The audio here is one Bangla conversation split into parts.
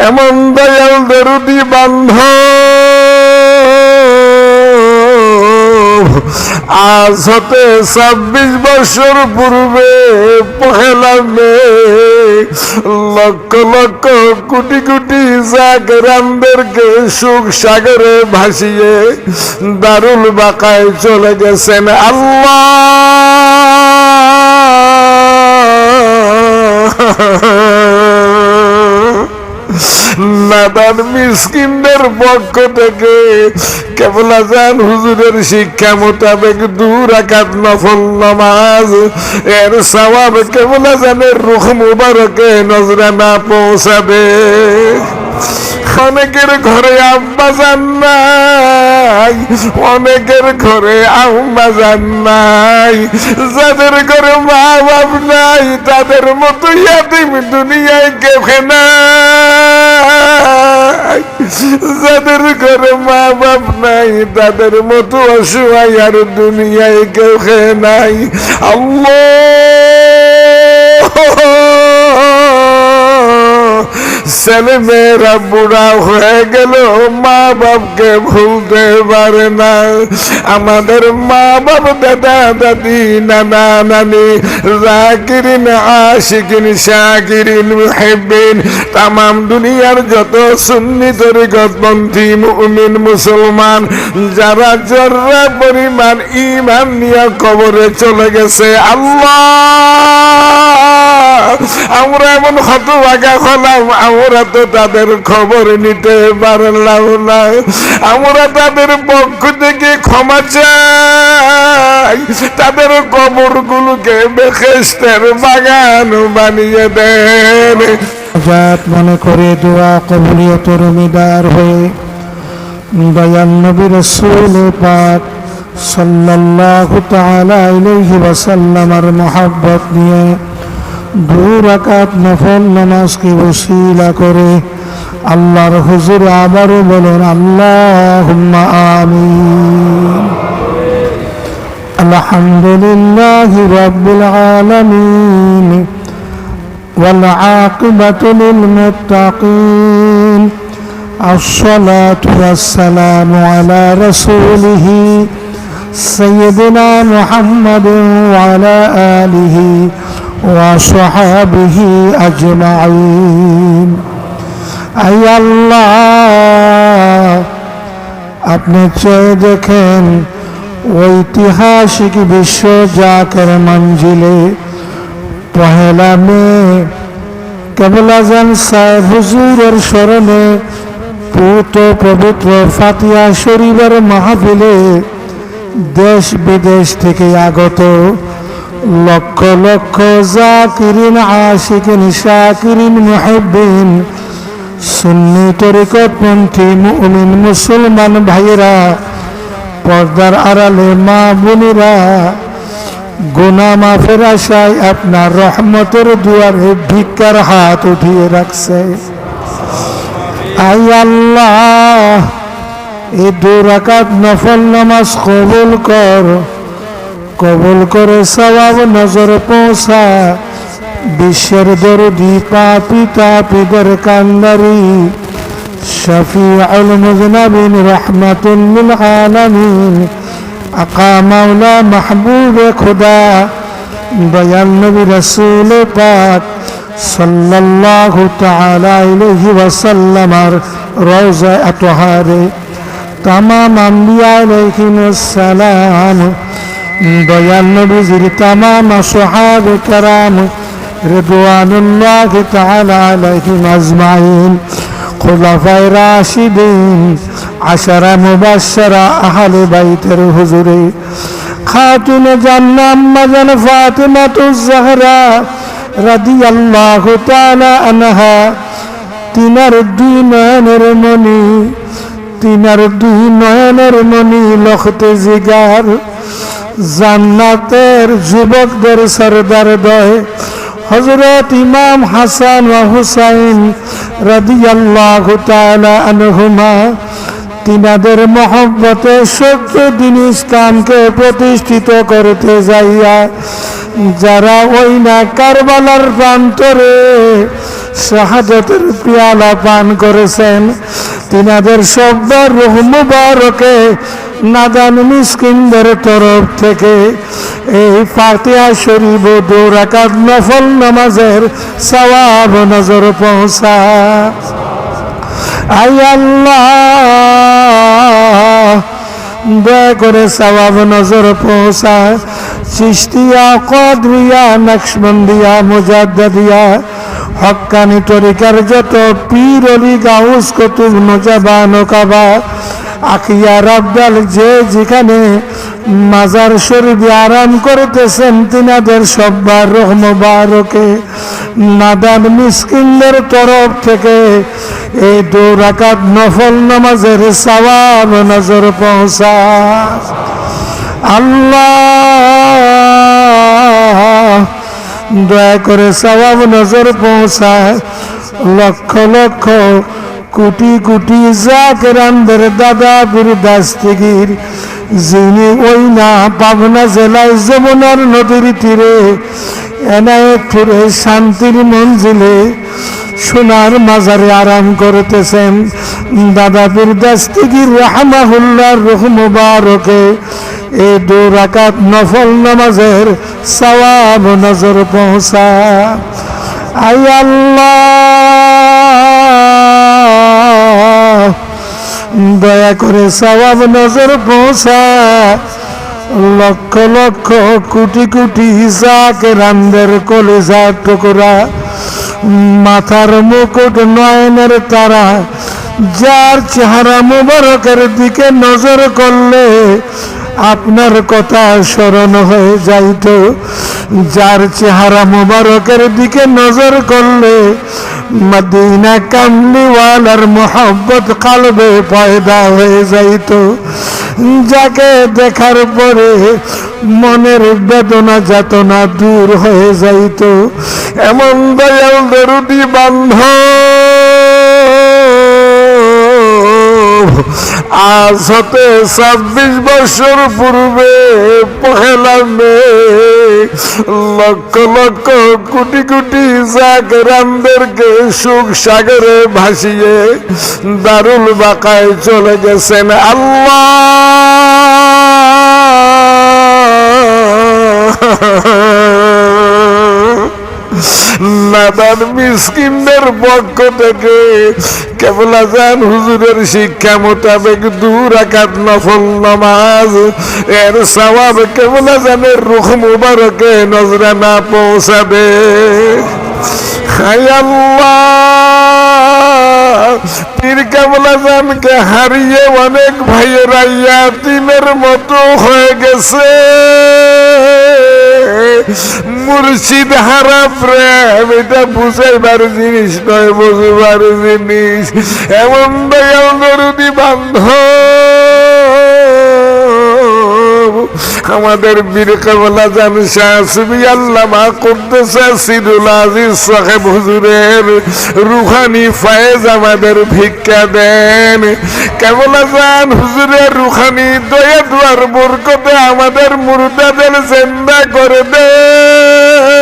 এমন দয়াল দরদি বান্ধব আজ হতে 26 বছর পূর্বে পহেলা মে লক্ষ লক্ষ কোটি কোটি জাগরানদেরকে সুখ সাগরে ভাসিয়ে দারুল বাকায় চলে গেছেন নাদান মিসকিনদের পক্ষ থেকে কেবলা জান হুজুরের শিক্ষা মোতাবেক 2 রাকাত নফল নামাজ এর সওয়াব কেবলা জানের রূহ মুবারকে নজরানা পৌঁছাবে। অনেকের ঘরে আব্বা জান নাই, অনেকের ঘরে আম্মা জান নাই, যাদের ঘরে মা বাপ নাই তাদের মতো ইয়াতিম দুনিয়ায় কেউ নাই, যাদের ঘরে মা বাপ নাই তাদের মতো অসহায় আর দুনিয়ায় কেউ নাই। ছেলে মেয়েরা বুড়া হয়ে গেল, মা বাপকে ভুলতে পারে না। আমাদের মা বাপ, দাদা দাদি, নানা নানি, জাকিরিন আশিকিন শাকিরিন মুহিব্বিন, তামাম দুনিয়ার যত সুন্নি তরিকতপন্থী মুমিন মুসলমান যারা জর্রা পরিমাণ ঈমান নিয়ে কবরে চলে গেছে, আল্লাহ আমরা এমন হতভাগা হলাম, আমরা তো তাদের খবর নিতে পারলাম না। আমরা তাদের পক্ষ থেকে ক্ষমা চাই, তাদের কবরগুলোকে বেহেশতের বাগান বানিয়ে দেন। মনে করে দোয়া কবুলিয়তের উম্মিদার হয়ে দয়াল নবী রাসূল পাক সাল্লাল্লাহু তাআলা আলাইহি ওয়াসাল্লামের মহব্বত নিয়ে 2 রাকাত নফল নামাজকে ওসিলা করে আল্লাহর হুজুরে আবারও বলেন আল্লাহুম্মা আমিন। আলহামদুলিল্লাহি রাব্বিল আলামিন ওয়াল আকিবাতু লিল মুত্তাকিন, আসসালাতু ওয়াসসালামু আলা রাসূলিহি সাইয়্যিদিনা মুহাম্মাদিন ওয়া আলা আলিহি وصحابه أجمعين। أي الله আপনি চেয়ে দেখেন ঐতিহাসিক বিশ্ব জাকের মঞ্জিলে পহেলা মে কেবল আজান সাহেব হুজুরের স্মরণে পুত পবিত্র ফাতিহা শরীফের মাহফিলে দেশ বিদেশ থেকে আগত লক্ষ লক্ষ জাকিরিন আশিকিন শাকিরিন মুহিব্বিন সুন্নি তরিকতপন্থী মুমিন মুসলমান ভাইয়েরা, পর্দার আড়ালে মা বোনেরা, গুনাহ মাফের আশায় আপনার রহমতের দুয়ারে ভিক্ষার হাত উঠিয়ে রাখছে। আই আল্লাহ, এই 2 রাকাত নফল নামাজ কবুল কর, কবুল করে সওয়াব নজর পৌঁছা। বিশ্বের দরদি পাপী তাপীদের কান্দারি শফিউল মুযনিবিন রাহমাতুল লিল আলামিন আকা মাওলা মাহবুব খুদা দয়াল নবী রাসূল পাক সাল্লাল্লাহু তাআলা আলাইহি ওয়াসাল্লামের রওজা আতহারে তামাম আম্বিয়া আলাইহিমুস সালাম, দয়াল নবীজির তামাম সাহাবে কেরাম রিদওয়ানুল্লাহি তাআলা আলাইহিম আজমাইন, খুলাফায়ে রাশিদিন, আশারা মুবাশশারা আহলে বাইতের হুজুরে খাতুনে জান্নাত আম্মা জান ফাতিমাতুজ জাহরা রাদিয়াল্লাহু তাআলা আনহা, তিনার 2 নয়নের মণি, তিনার 2 নয়নের মণি লখতে জিগার, জান্নাতের যুবকদের সরদার দয় হযরত ইমাম হাসান ওয়া হুসাইন রাদিয়াল্লাহু তাআলা আনহুমা, তিনাদের মহব্বতে সত্য দিন ইসলামকে প্রতিষ্ঠিত করতে যাইয়া যারা ওই না কারবালার প্রান্তরে শাহাদাতের পিয়ালা পান করেছেন, তিনাদের সবার রূহ মুবারকে নাদান মিসকিনদের তরফ থেকে এই ফাতিহা শরীফ ও 2 রাকাত নফল নামাজের সওয়াব নজর পৌঁছা। আয় আল্লাহ, দয়া করে সওয়াব নজর পৌঁছা। চিশতিয়া, কদরিয়া, নকশবন্দিয়া, মুজাদ্দিদিয়া, হক্কানি তরিকার যত পীর অলি, গাউস, কুতুব, নজাবান ও কাবা, আকিয়া, রাব্দাল, যে যেখানে মাজার শরীফে আরাম করতেছেন, তিনাদের সব্বার রূহ মুবারকে নাদান মিসকিনদের তরফ থেকে এই 2 রাকাত নফল নামাজের সওয়াব নজর পৌঁছা। আল্লাহ, দয়া করে সওয়াব নজর পৌঁছায়। লক্ষ লক্ষ কোটি কোটি জাকেরানদের দাদা পীর দাস্তিগীর, যিনি ওই না পাবনা জেলায় যমুনার নদীর তীরে এনায়েতপুরে শান্তির মঞ্জিলে সোনার মাজারে আরাম করতেছেন, দাদা পীর দাস্তিগীর রাহমাহুল্লাহর রূহ মুবারকে এই 2 রাকাত নফল নামাজের সওয়াব নজর পৌঁছা। আয় আল্লাহ, দয়া করে সওয়াব নজর পৌঁছা। লক্ষ লক্ষ কোটি কোটি জাকেরানদের কলিজার টুকরা, মাথার মুকুট, নয়নের তারা, যার চেহারা মুবারকের দিকে নজর করলে আপনার কথা স্মরণ হয়ে যাইত, যার চেহারা মুবারকের দিকে নজর করলে মদিনা কামলিওয়ালার মোহব্বত কালবে পয়দা হয়ে যাইত, যাকে দেখার পরে মনের বেদনা যাতনা দূর হয়ে যাইত, এমন দয়াল দরুদি বান্ধব আজ হতে 26 বছর পূর্বে পহেলা মে লক্ষ লক্ষ কোটি কোটি জাকেরানদেরকে সুখ সাগরে ভাসিয়ে দারুল বাকায় চলে গেছেন। নাদান মিসকিনদের পক্ষ থেকে কেবলা জান হুজুরের শিক্ষা মোতাবেক 2 রাকাত নফল নামাজ এর সওয়াব কেবলা জানের রূহ মুবারকে নজরানা পৌঁছাবে। হায় আল্লাহ, পীর কেবলা জানকে হারিয়ে অনেক ভাইয়েরা ইয়াতীমের মতো হয়ে গেছে। মুর্শিদ হারা প্রেম এটা বুঝাইবার জিনিস নয়, বুঝবার জিনিস। এমন দয়াল দরুদি বান্ধব আমাদের বীর কেবলা জান শাহ সুফি আল্লামা কুদ্দুসা সিরুল আজিজ সাহেব হুজুরের রুহানি ফায়েজ আমাদের ভিক্ষা দেন। কেবলা জান হুজুরের রুহানি দয়া দুয়ার বরকতে আমাদের মুর্দাদের জিন্দা করে দেন।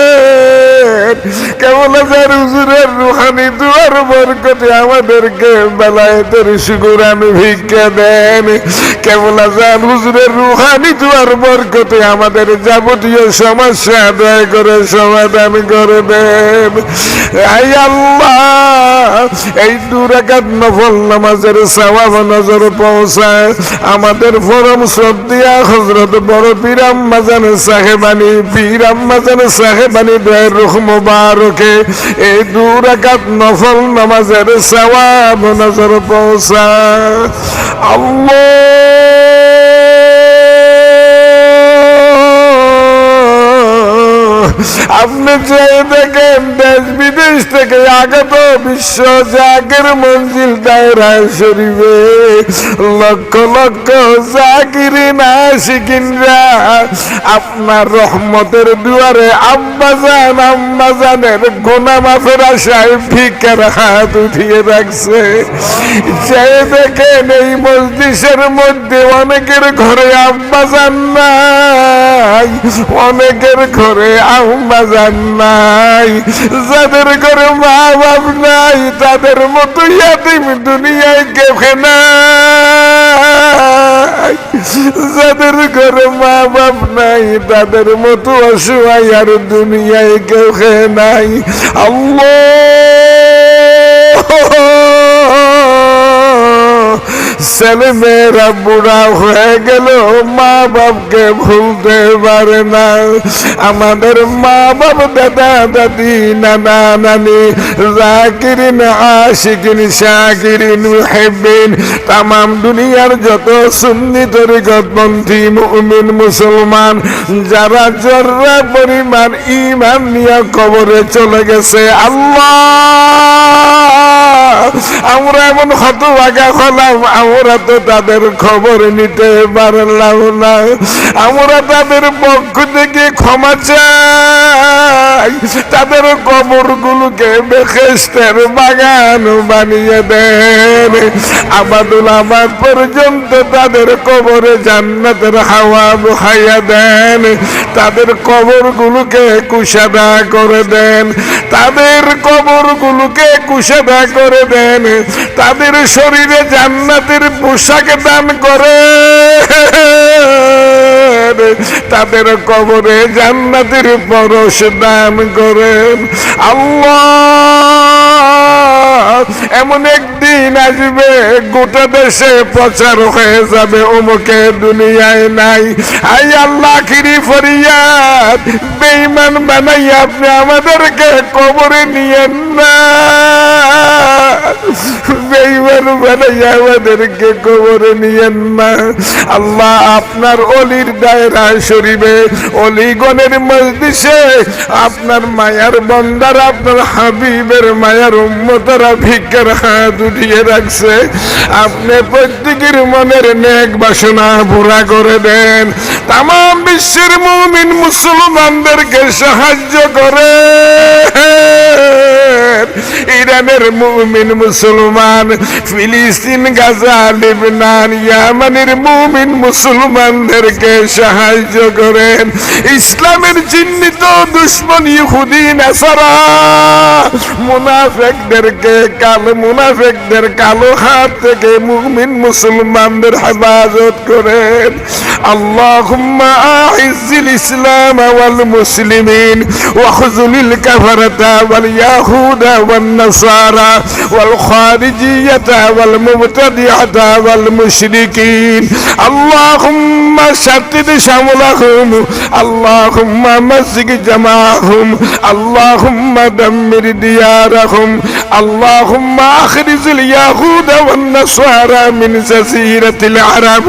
কেবলা জান হুজুরের রুহানি দুয়ার বরকতে আমাদেরকে বেলায়েতের শুকরান ভিক্ষা দেন। কেবলা জান হুজুরের রুহানি দুয়ার বরকতে আমাদের যাবতীয় সমস্যা দয়া করে সমাধান করে দেন। আয় আল্লাহ, এই 2 রাকাত নফল নামাজের সওয়াব নজর পৌঁছায় আমাদের পরম শ্রদ্ধেয় হযরত বড় পীর আম্মাজান সাহেবানী, পীর আম্মাজান সাহেবানী দয়ার রূহ মুবারকে এই 2 রাকাত নফল নামাজের সওয়াব নজর পৌঁছায়। আল্লাহ, আপনি চেয়ে দেখেন দেশ বিদেশ থেকে আগত বিশ্ব জাকের মঞ্জিল দায়রায় শরীফে লক্ষ লক্ষ জাকিরিন আশিকিনরা আপনার রহমতের দুয়ারে আব্বাজান আম্মাজানের গুনাহ মাফের আশায় ভিক্ষার হাত উঠিয়ে রাখছে। চেয়ে দেখেন এই মজলিসের মধ্যে অনেকের ঘরে আব্বাজান নাই, অনেকের ঘরে আম্মাজান নাই, যাদের ঘরে মা বাপ নাই তাদের মতো ইয়াতিম দুনিয়ায় কেউ নাই, যাদের ঘরে মা বাপ নাই তাদের মতো অসহায় আর দুনিয়ায় কেউ নাই। আল্লাহ ছেলে মেয়েরা বুড়া হয়ে গেল মা বাপকে ভুলতে পারে না। আমাদের মা বাপ দাদা দাদি নানা নানি জাকিরিন আশিকিন শাকিরিন মুহিব্বিন তামাম দুনিয়ার যত সুন্নি তরিকতপন্থী মুমিন মুসলমান যারা জর্রা পরিমাণ ঈমান নিয়ে কবরে চলে গেছে, আল্লাহ আমরা এমন হতভাগা হলাম, আমরা তো তাদের খবর নিতে পারলাম না। আমরা তাদের পক্ষ থেকে ক্ষমা চাই, তাদের কবরগুলোকে বেহেশতের বাগান বানিয়ে দেন। আবাদুল আবাদ পর্যন্ত তাদের কবরে জান্নাতের হাওয়া বহাইয়া দেন। তাদের কবরগুলোকে কুশাদা করে দেন, তাদের কবরগুলোকে কুশাদা করে দেন, তাদের শরীরে জান্নাতের পোশাক দান করে, তাদের কবরে জান্নাতের পরশ দান করেন। আল্লাহ এমন একদিন আসবে গোটা দেশে প্রচার হয়ে যাবে অমুকে দুনিয়ায় নাই। আই আল্লাহ আখিরি ফরিয়াদ, বেঈমান বানাইয়া আপনি আমাদেরকে কবরে নিয়েন না, বেঈমান বানাইয়া আমাদেরকে কবরে নিয়েন না। আল্লাহ আপনার অলির দায়রা শরীফে অলিগণের মজলিসে আপনার মায়ার বন্দার আপনার হাবিবের মায়ার উম্মতরা ভিক্ষার হাত উঠিয়ে রাখছে। আপনি প্রত্যেকের মনের নেক বাসনা পুরা করে দেন। তামাম বিশ্বের মুমিন মুসলমানদেরকে সাহায্য করে। ইরানের মুমিন মুসলমান, ফিলিস্তিন, গাজা, লেবানন, ইয়ামানের মুমিন মুসলমানদেরকে সাহায্য করেন। ইসলামের চিহ্নিত দুশমন ইহুদি নাসারা মুনাফিকদের কালো হাত থেকে মুমিন মুসলমানদের হেফাজত করেন। আল্লাহুম্মা আ'iজ্জিল ইসলাম ওয়াল মুসলিমিন ওয়াখযুলিল কাফারাতা ওয়াল ইয়াহুদা ওয়ান নাসারা ওয়াল খারিজিয়াতা ওয়াল মুবতাদিআতা ওয়াল মুশরিকিন। আল্লাহুম্মা শাত্তিদ শামলাহুম, আল্লাহুম্মা মাসিক জামাহুম, আল্লাহুম্মা দাম্মির দিয়ারাহুম, আল্লাহুম্মা আখরিজিল ইয়াহুদা ওয়ান নাসারা মিন জাসিরাতিল আরব,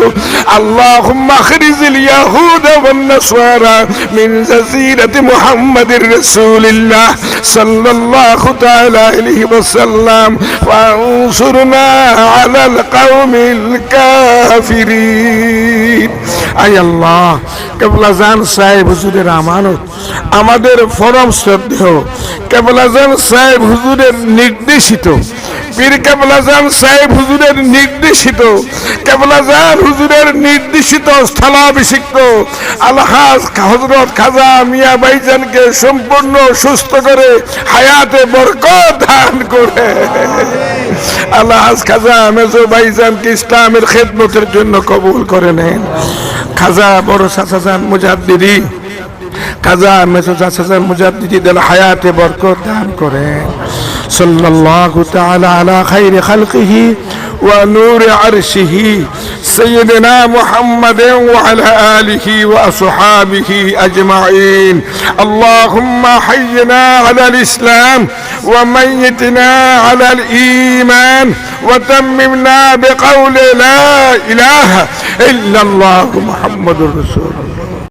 আল্লাহুম্মা আখরিজিল ইয়াহুদা ওয়ান নাসারা মিন জাসিরাতি মুহাম্মাদির রাসূলিল্লাহ সাল্লাল্লাহু তাআলা আলাইহি ওয়াসাল্লাম ওয়ানসুরনা আলাল কওমিল কাফিরিন। আয় আল্লাহ, কেবলাজান সাহেব হুজুরের আমানত, আমাদের পরম শ্রদ্ধেয় কেবলাজান সাহেব হুজুরের নির্দেশিত, পীর কেবলাজান সাহেব হুজুরের নির্দেশিত, কেবলাজান হুজুরের নির্দেশিত স্থলাভিষিক্ত আলহাজ হযরত খাজা মিয়া ভাইজানকে সম্পূর্ণ সুস্থ করে হায়াতে বরকত দান করে আলহাজ খাজা মেজো ভাইজানকে ইসলামের খেদমতের জন্য কবুল করে নেন। খাজা বড় চাচাজান মুজাদ্দিদি, খাজা মেজো চাচাজান মুজাদ্দিদি দেন হায়াতে বরকত দান করেন। সাল্লাল্লাহু তাআলা আলা খাইরি খালকিহি ওয়া নূরি আরশিহি سيدنا محمد وعلى آله وأصحابه أجمعين. اللهم حينا على الإسلام وميتنا على الإيمان وتممنا بقول لا إله إلا الله محمد رسول الله.